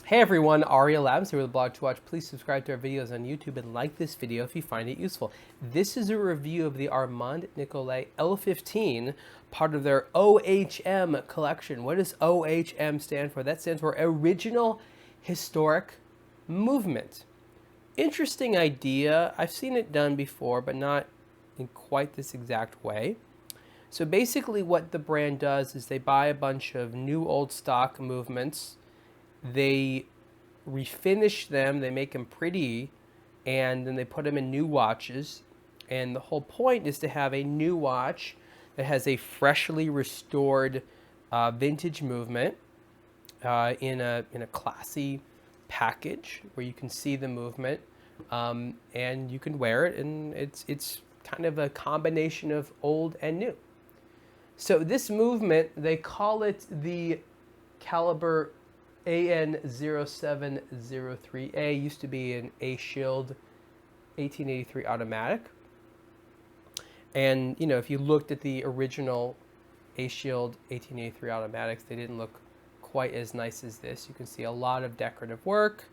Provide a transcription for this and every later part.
Hey everyone, Ariel Adams here with aBlogtoWatch. Please subscribe to our videos on YouTube and like this video if you find it useful. This is a review of the Armand Nicolet L15, part of their OHM collection. What does OHM stand for? That stands for Original Historic Movement. Interesting idea. I've seen it done before, but not in quite this exact way. So basically what the brand does is they buy a bunch of new old stock movements. They refinish them, they make them pretty, and then they put them in new watches. And the whole point is to have a new watch that has a freshly restored vintage movement in a classy package where you can see the movement and you can wear it, and it's kind of a combination of old and new. So this movement, they call it the caliber AN0703A, used to be an A Shield 1883 automatic. And, you know, if you looked at the original A Shield 1883 automatics, they didn't look quite as nice as this. You can see a lot of decorative work,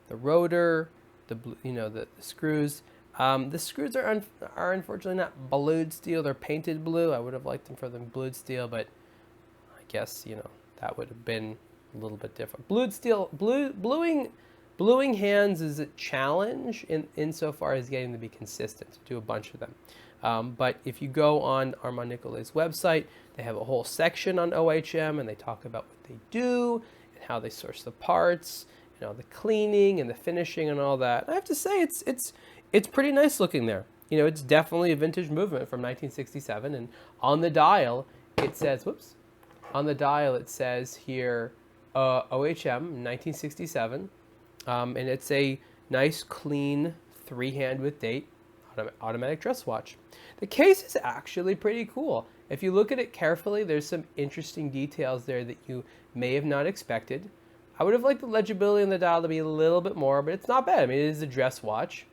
the rotor, the screws. The screws are unfortunately not blued steel, they're painted blue. I would have liked them for them blued steel, but I guess, you know, that would have been a little bit different. Blued steel, bluing hands is a challenge insofar as getting them to be consistent, to do a bunch of them. But if you go on Armand Nicolet's website, they have a whole section on OHM, and they talk about what they do and how they source the parts, you know, the cleaning and the finishing and all that. And I have to say, it's pretty nice looking there. You know, it's definitely a vintage movement from 1967, and on the dial it says, on the dial it says here, OHM 1967, and it's a nice clean 3-hand with date automatic dress watch. The case is actually pretty cool. If you look at it carefully, there's some interesting details there that you may have not expected. I would have liked the legibility on the dial to be a little bit more, but it's not bad. I mean, it is a dress watch.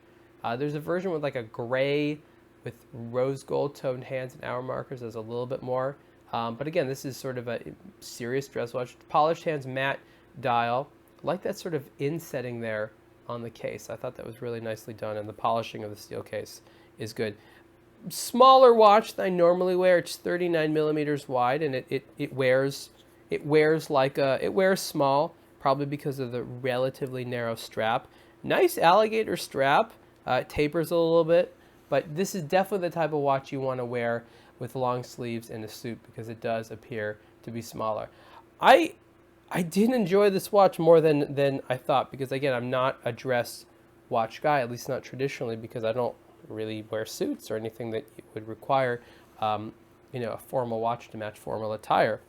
There's a version with like a gray with rose gold toned hands and hour markers. There's a little bit more. But again, this is sort of a serious dress watch. Polished hands, matte dial. I like that sort of insetting there on the case. I thought that was really nicely done, and the polishing of the steel case is good. Smaller watch than I normally wear. It's 39 millimeters wide, and it wears small, probably because of the relatively narrow strap. Nice alligator strap. It tapers a little bit, but this is definitely the type of watch you want to wear with long sleeves and a suit, because it does appear to be smaller. I did enjoy this watch more than I thought, because again, I'm not a dress watch guy, at least not traditionally, because I don't really wear suits or anything that would require you know, a formal watch to match formal attire.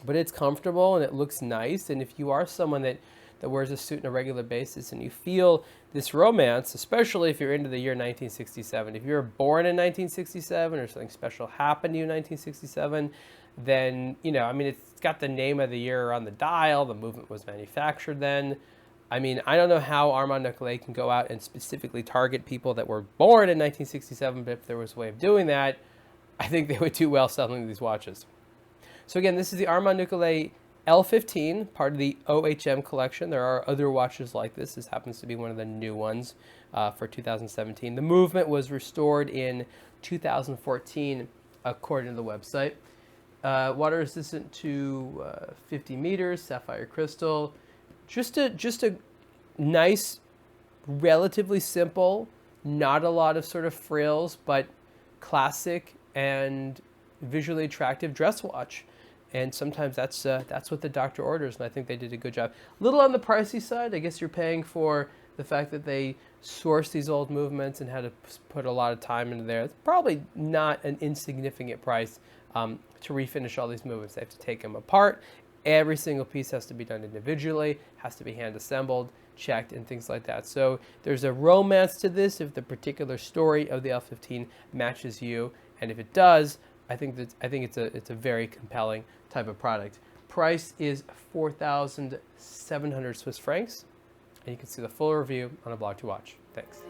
But it's comfortable and it looks nice, and if you are someone that wears a suit on a regular basis and you feel this romance, especially if you're into the year 1967. If you were born in 1967 or something special happened to you in 1967, then, you know, I mean, it's got the name of the year on the dial, the movement was manufactured then. I mean, I don't know how Armand Nicolet can go out and specifically target people that were born in 1967, but if there was a way of doing that, I think they would do well selling these watches. So again, this is the Armand Nicolet L15, part of the OHM collection. There are other watches like this. This happens to be one of the new ones for 2017. The movement was restored in 2014, according to the website. Water resistant to 50 meters, sapphire crystal. Just a nice, relatively simple, not a lot of sort of frills, but classic and visually attractive dress watch. And sometimes that's what the doctor orders, and I think they did a good job. A little on the pricey side. I guess you're paying for the fact that they source these old movements and had to put a lot of time into there. It's probably not an insignificant price to refinish all these movements. They have to take them apart. Every single piece has to be done individually, has to be hand assembled, checked, and things like that. So there's a romance to this if the particular story of the L15 matches you, and if it does, I think it's a very compelling type of product. Price is 4,700 Swiss francs, and you can see the full review on aBlogtoWatch. Thanks.